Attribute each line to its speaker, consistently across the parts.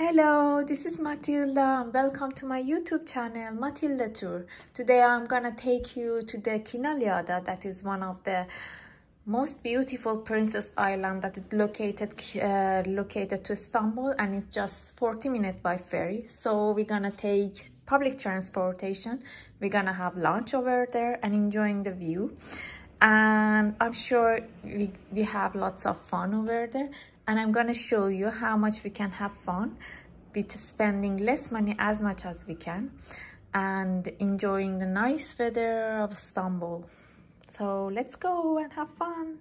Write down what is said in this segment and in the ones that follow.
Speaker 1: Hello, this is Matilda and welcome to my YouTube channel Matilda Tour. Today I'm gonna take you to the Kınalıada, that is one of the most beautiful princess island that is located to Istanbul, and it's just 40 minutes by ferry. So we're gonna take public transportation, we're gonna have lunch over there and enjoying the view, and I'm sure we have lots of fun over there. And I'm gonna show you how much we can have fun with spending less money as much as we can and enjoying the nice weather of Istanbul. So let's go and have fun.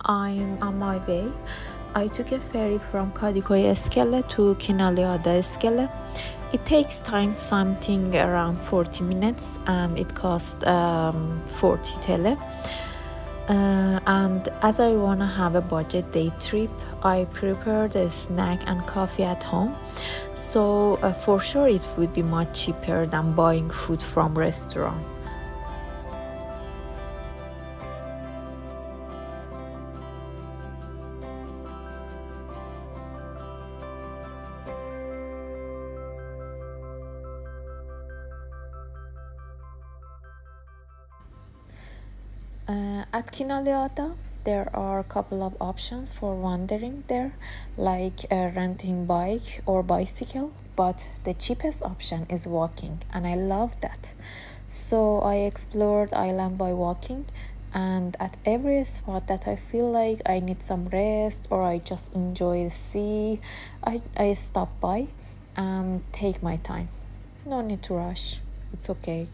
Speaker 1: I'm on my way. I took a ferry from Kadıköy Iskele to Kınalıada Iskele. It takes time, something around 40 minutes, and it cost 40 TL. And as I want to have a budget day trip, I prepared a snack and coffee at home. So for sure it would be much cheaper than buying food from restaurant. At Kınalıada, there are a couple of options for wandering there, like renting bike or bicycle, but the cheapest option is walking, and I love that. So I explored island by walking, and at every spot that I feel like I need some rest or I just enjoy the sea, I stop by and take my time. No need to rush, it's okay.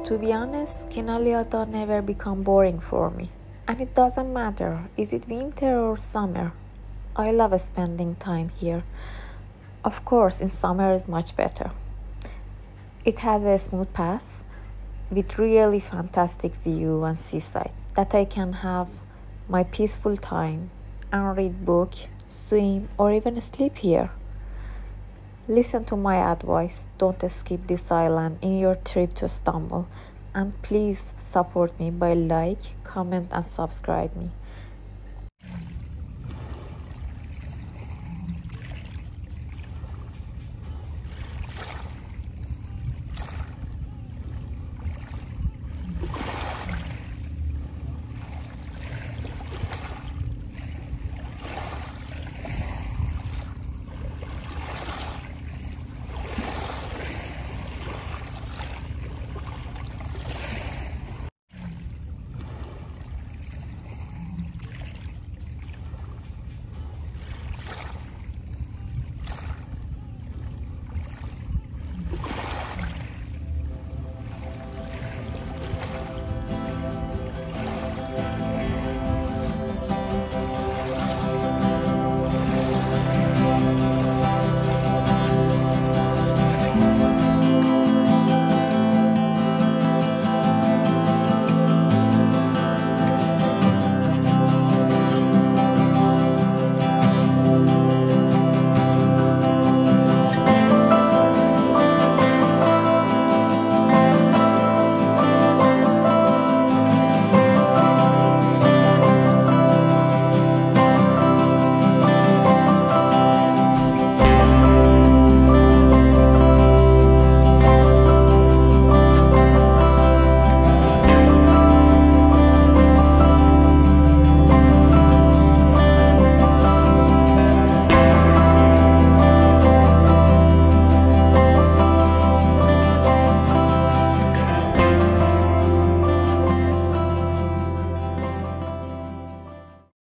Speaker 1: To be honest, Kınalıada never become boring for me. And it doesn't matter, is it winter or summer? I love spending time here. Of course, in summer is much better. It has a smooth path with really fantastic view and seaside that I can have my peaceful time and read book, swim or even sleep here. Listen to my advice, don't skip this island in your trip to Istanbul, and please support me by like, comment and subscribe me.